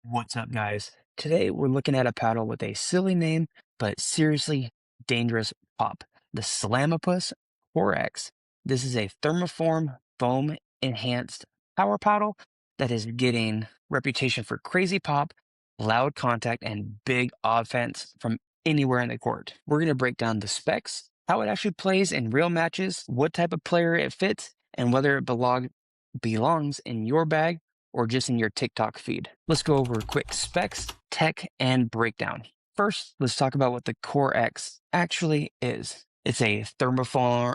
What's up, guys? Today we're looking at a paddle with a silly name, but seriously dangerous pop, the Slamopus Core-X. This is a thermoform foam enhanced power paddle that is getting reputation for crazy pop, loud contact, and big offense from anywhere in the court. We're going to break down the specs, how it actually plays in real matches, what type of player it fits, and whether it belongs in your bag or just in your TikTok feed. Let's go over quick specs, tech, and breakdown. First, let's talk about what the Core-X actually is. It's a thermoformed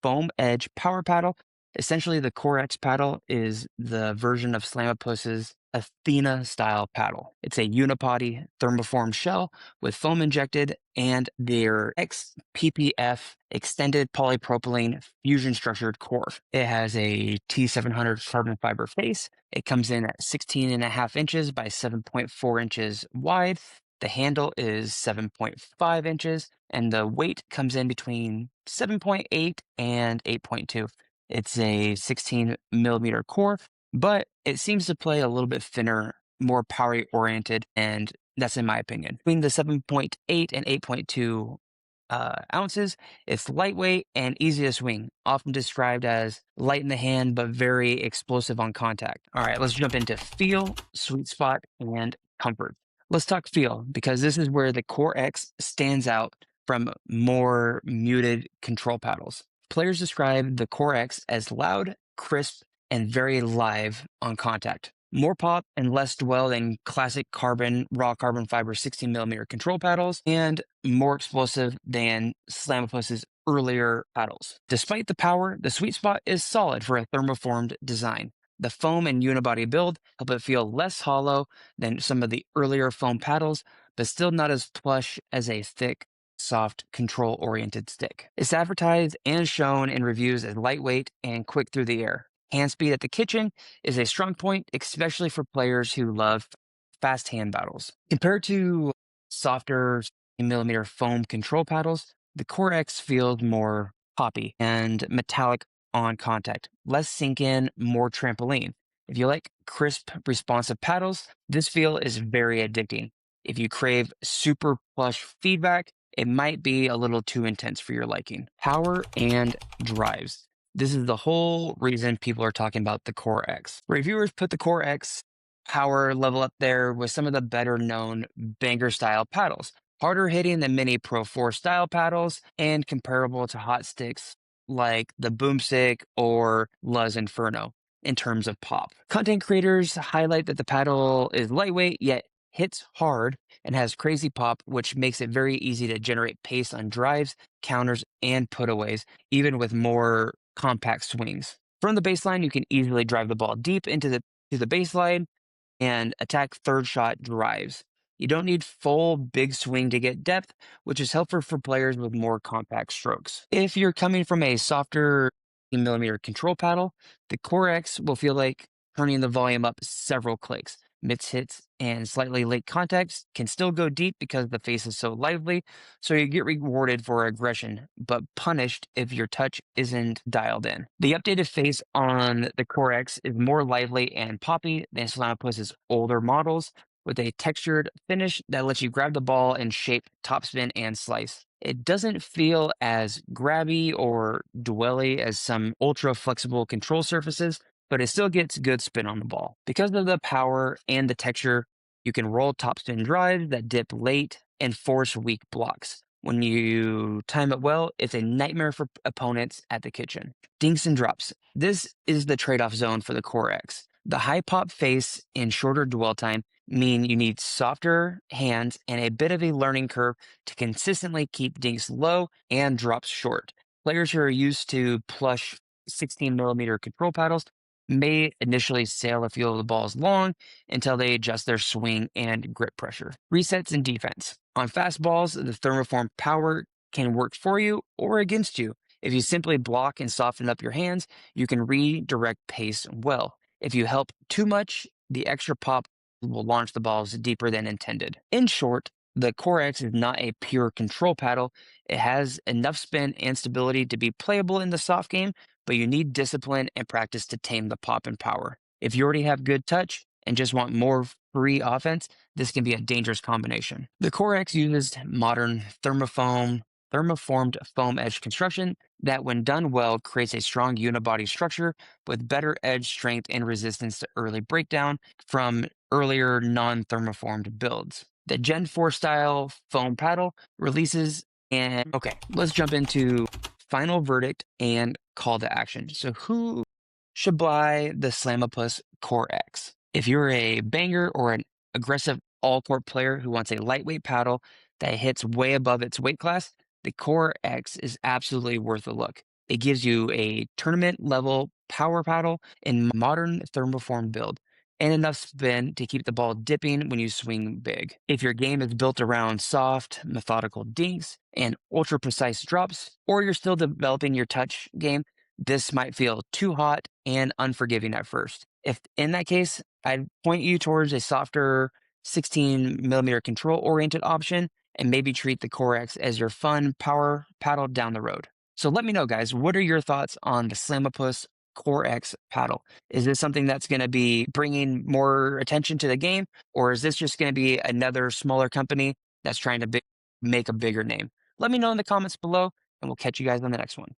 foam edge power paddle. Essentially, the Core-X paddle is the version of Slamopus's Athena style paddle. It's a unipody thermoformed shell with foam injected and their XPPF extended polypropylene fusion structured core. It has a T700 carbon fiber face. It comes in at 16.5 inches by 7.4 inches wide. The handle is 7.5 inches, and the weight comes in between 7.8 and 8.2. It's a 16 millimeter core, but it seems to play a little bit thinner, more power oriented, and that's in my opinion. Between the 7.8 and 8.2 ounces, it's lightweight and easy to swing, often described as light in the hand, but very explosive on contact. All right, let's jump into feel, sweet spot, and comfort. Let's talk feel, because this is where the Core-X stands out from more muted control paddles. Players describe the Core-X as loud, crisp, and very live on contact. More pop and less dwell than classic raw carbon fiber 16 millimeter control paddles, and more explosive than Slamopus's earlier paddles. Despite the power, the sweet spot is solid for a thermoformed design. The foam and unibody build help it feel less hollow than some of the earlier foam paddles, but still not as plush as a thick, soft, control-oriented stick. It's advertised and shown in reviews as lightweight and quick through the air. Hand speed at the kitchen is a strong point, especially for players who love fast hand battles. Compared to softer millimeter foam control paddles, the Core-X feels more poppy and metallic on contact, less sink in, more trampoline. If you like crisp, responsive paddles, this feel is very addicting. If you crave super plush feedback, it might be a little too intense for your liking. Power and drives. This is the whole reason people are talking about the Core-X. Reviewers put the Core-X power level up there with some of the better known banger style paddles, harder hitting than many Pro 4 style paddles, and comparable to hot sticks like the Boomstick or Luz Inferno in terms of pop. Content creators highlight that the paddle is lightweight yet hits hard and has crazy pop, which makes it very easy to generate pace on drives, counters, and putaways, even with more compact swings. From the baseline, you can easily drive the ball deep into the baseline and attack third shot drives. You don't need full big swing to get depth, which is helpful for players with more compact strokes. If you're coming from a softer millimeter control paddle, the Core-X will feel like turning the volume up several clicks. Mid hits and slightly late contacts can still go deep because the face is so lively, so you get rewarded for aggression, but punished if your touch isn't dialed in. The updated face on the Core-X is more lively and poppy than Slamopus's older models, with a textured finish that lets you grab the ball and shape, topspin, and slice. It doesn't feel as grabby or dwelly as some ultra flexible control surfaces, but it still gets good spin on the ball. Because of the power and the texture, you can roll topspin drives that dip late and force weak blocks. When you time it well, it's a nightmare for opponents at the kitchen. Dinks and drops. This is the trade-off zone for the Core-X. The high pop face and shorter dwell time mean you need softer hands and a bit of a learning curve to consistently keep dinks low and drops short. Players who are used to plush 16 millimeter control paddles may initially sail a few of the balls long until they adjust their swing and grip pressure. Resets and defense. On fast balls, the thermoform power can work for you or against you. If you simply block and soften up your hands, you can redirect pace well. If you help too much, the extra pop will launch the balls deeper than intended. In short, the Core-X is not a pure control paddle. It has enough spin and stability to be playable in the soft game, but you need discipline and practice to tame the pop and power. If you already have good touch and just want more free offense, this can be a dangerous combination. The Core-X uses modern thermoformed foam edge construction that, when done well, creates a strong unibody structure with better edge strength and resistance to early breakdown from earlier non-thermoformed builds. The Gen 4 style foam paddle releases, and okay, let's jump into final verdict and call to action. So who should buy the Slamopus Core-X? If you're a banger or an aggressive all-court player who wants a lightweight paddle that hits way above its weight class, the Core-X is absolutely worth a look. It gives you a tournament-level power paddle in modern thermoform build and enough spin to keep the ball dipping when you swing big. If your game is built around soft, methodical dinks and ultra-precise drops, or you're still developing your touch game, this might feel too hot and unforgiving at first. If in that case, I'd point you towards a softer 16mm control-oriented option and maybe treat the Core-X as your fun power paddle down the road. So let me know, guys, what are your thoughts on the Slamopus Core-X paddle? Is this something that's going to be bringing more attention to the game, or is this just going to be another smaller company that's trying to make a bigger name? Let me know in the comments below, and we'll catch you guys on the next one.